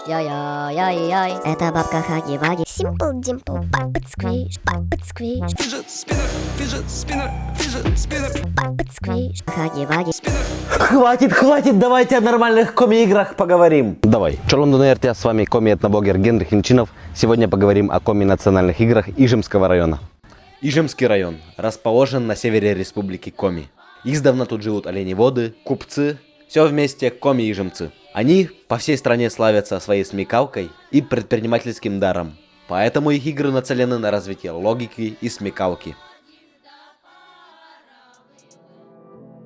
Яй-яй-яй-яй. Это бабка Хаги-Ваги. Simple Dimple, Puppet Squish, Puppet Squish. Fidget spinner, fidget spinner, fidget spinner. Puppet Squish. Хаги-Ваги. Хватит, давайте о нормальных коми-играх поговорим. Давай. Шалом Дунер, с вами коми-этноблогер Генрих Инчинов. Сегодня поговорим о коми-национальных играх Ижемского района. Ижемский район расположен на севере республики Коми. Издавна тут живут оленеводы, купцы, все вместе коми-ижемцы. Они по всей стране славятся своей смекалкой и предпринимательским даром. Поэтому их игры нацелены на развитие логики и смекалки.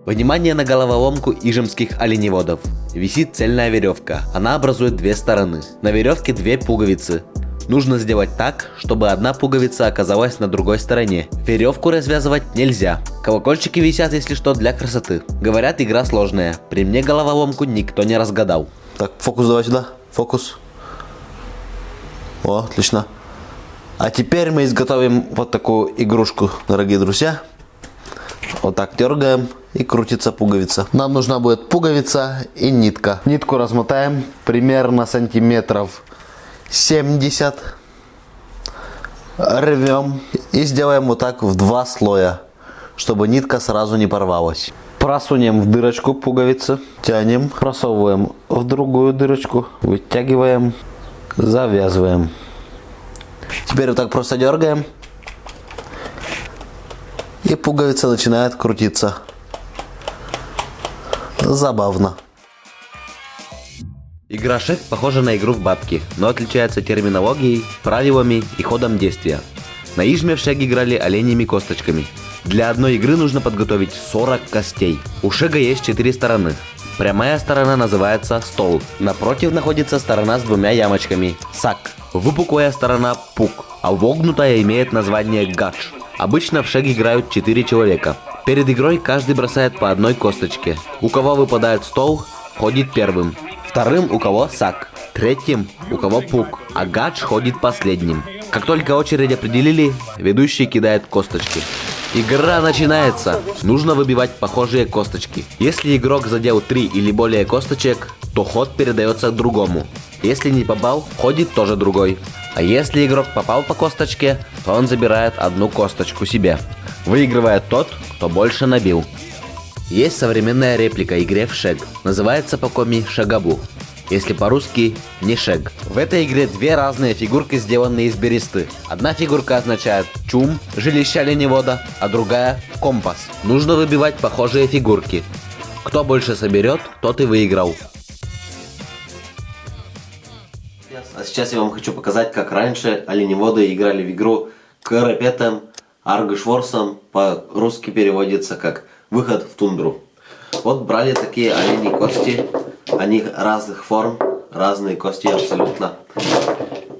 Внимание на головоломку ижемских оленеводов. Висит цельная веревка. Она образует две стороны. На веревке две пуговицы. Нужно сделать так, чтобы одна пуговица оказалась на другой стороне. Веревку развязывать нельзя. Колокольчики висят, если что, для красоты. Говорят, игра сложная. При мне головоломку никто не разгадал. Так, фокус давай сюда. Фокус. О, отлично. А теперь мы изготовим вот такую игрушку, дорогие друзья. Вот так дергаем, и крутится пуговица. Нам нужна будет пуговица и нитка. Нитку размотаем примерно сантиметров 70. Рвем и сделаем вот так в два слоя, чтобы нитка сразу не порвалась. Просунем в дырочку пуговицы, тянем, просовываем в другую дырочку, вытягиваем, завязываем. Теперь вот так просто дергаем, и пуговица начинает крутиться. Забавно. Игра шек похожа на игру в бабки, но отличается терминологией, правилами и ходом действия. На Ижме в шек играли оленями косточками. Для одной игры нужно подготовить 40 костей. У шега есть 4 стороны. Прямая сторона называется стол. Напротив находится сторона с двумя ямочками – сак. Выпуклая сторона – пук, а вогнутая имеет название гадж. Обычно в шег играют 4 человека. Перед игрой каждый бросает по одной косточке. У кого выпадает стол, ходит первым. Вторым у кого сак. Третьим у кого пук, а гадж ходит последним. Как только очередь определили, ведущий кидает косточки. Игра начинается. Нужно выбивать похожие косточки. Если игрок задел 3 или более косточек, то ход передается другому. Если не попал, ходит тоже другой. А если игрок попал по косточке, то он забирает одну косточку себе. Выигрывает тот, кто больше набил. Есть современная реплика игре в шег. Называется по-коми шагабу. Если по-русски не шег. В этой игре две разные фигурки, сделанные из бересты. Одна фигурка означает чум, жилище оленевода, а другая компас. Нужно выбивать похожие фигурки. Кто больше соберет, тот и выиграл. А сейчас я вам хочу показать, как раньше оленеводы играли в игру Карапетом, Аргышворсом. По-русски переводится как выход в тундру. Вот брали такие оленьи кости, они разных форм, разные кости абсолютно.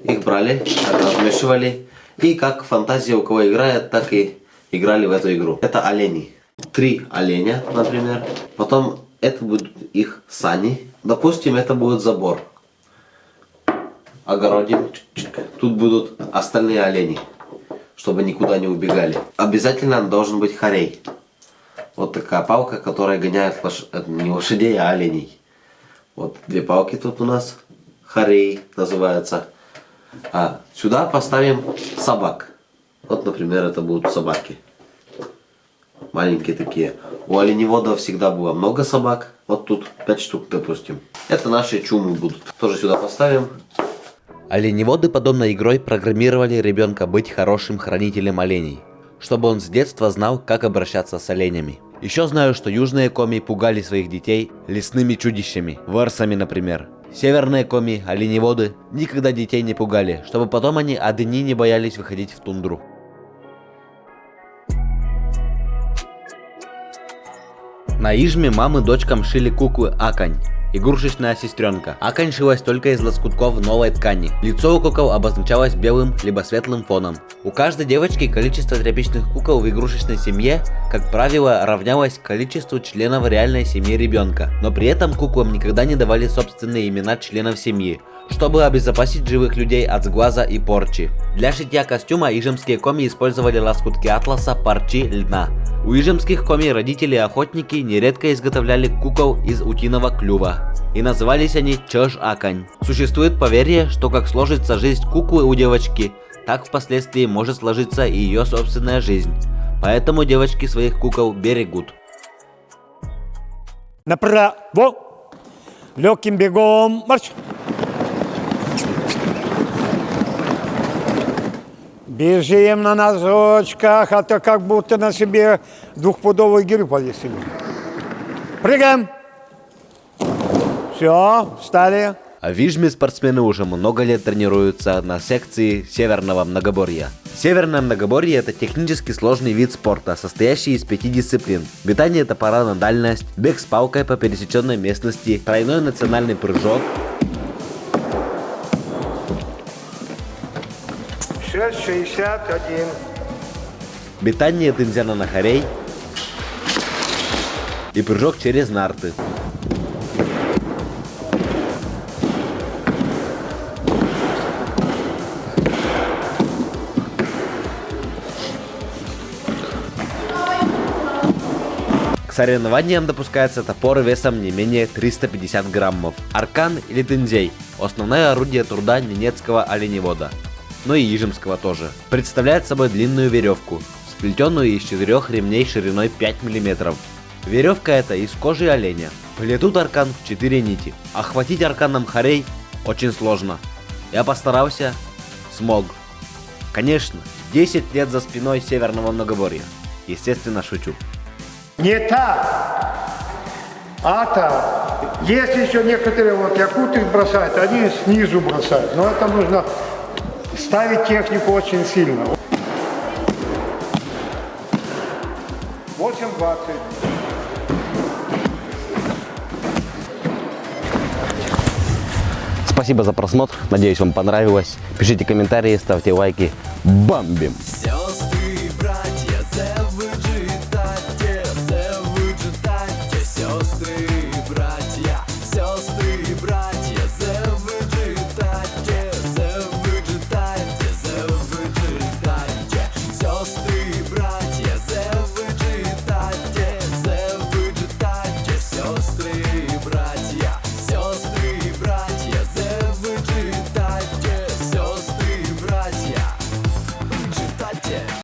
Их брали, так размешивали, и как фантазия у кого играет, так и играли в эту игру. Это олени. 3 оленя, например. Потом это будут их сани. Допустим, это будет забор. Огородим. Тут будут остальные олени, чтобы никуда не убегали. Обязательно должен быть хорей. Вот такая палка, которая гоняет не лошадей, а оленей. Вот 2 палки тут у нас. Хорей называется. А сюда поставим собак. Вот, например, это будут собаки. Маленькие такие. У оленеводов всегда было много собак. Вот тут 5 штук, допустим. Это наши чумы будут. Тоже сюда поставим. Оленеводы подобной игрой программировали ребенка быть хорошим хранителем оленей, чтобы он с детства знал, как обращаться с оленями. Еще знаю, что южные коми пугали своих детей лесными чудищами, варсами, например. Северные коми, оленеводы, никогда детей не пугали, чтобы потом они одни не боялись выходить в тундру. На Ижме мамы дочкам шили куклы Акань. Игрушечная сестренка. Акань шилась только из лоскутков новой ткани. Лицо у кукол обозначалось белым либо светлым фоном. У каждой девочки количество тряпичных кукол в игрушечной семье, как правило, равнялось количеству членов реальной семьи ребенка. Но при этом куклам никогда не давали собственные имена членов семьи. чтобы обезопасить живых людей от сглаза и порчи. Для шитья костюма ижемские коми использовали лоскутки атласа, парчи, льна. У ижемских коми родители-охотники нередко изготовляли кукол из утиного клюва. И назывались они чож-акань. Существует поверье, что как сложится жизнь куклы у девочки, так впоследствии может сложиться и ее собственная жизнь. Поэтому девочки своих кукол берегут. Направо. Легким бегом. Марш. Бежим на носочках, а то как будто на себе двухпудовую гирю повесили. Прыгаем. Все, встали. А в Ижме спортсмены уже много лет тренируются на секции Северного многоборья. Северное многоборье – это технически сложный вид спорта, состоящий из 5 дисциплин. Метание топора на дальность, бег с палкой по пересеченной местности, тройной национальный прыжок. 6,61. Метание тензяна на хорей и прыжок через нарты. К соревнованиям допускается топор весом не менее 350 граммов. Аркан или тензей – основное орудие труда ненецкого оленевода, но и ижемского тоже. Представляет собой длинную веревку, сплетенную из 4 ремней шириной 5 мм. Веревка эта из кожи оленя. Плетут аркан в 4 нити. Охватить арканом хорей очень сложно. Я постарался, смог. Конечно, 10 лет за спиной Северного многоборья. Естественно, шучу. Не так, а так. Есть еще некоторые вот якуты бросают, они снизу бросают. Но это нужно ставить технику очень сильно. 8,20. Спасибо за просмотр. Надеюсь, вам понравилось. Пишите комментарии, ставьте лайки. Бомбим! Все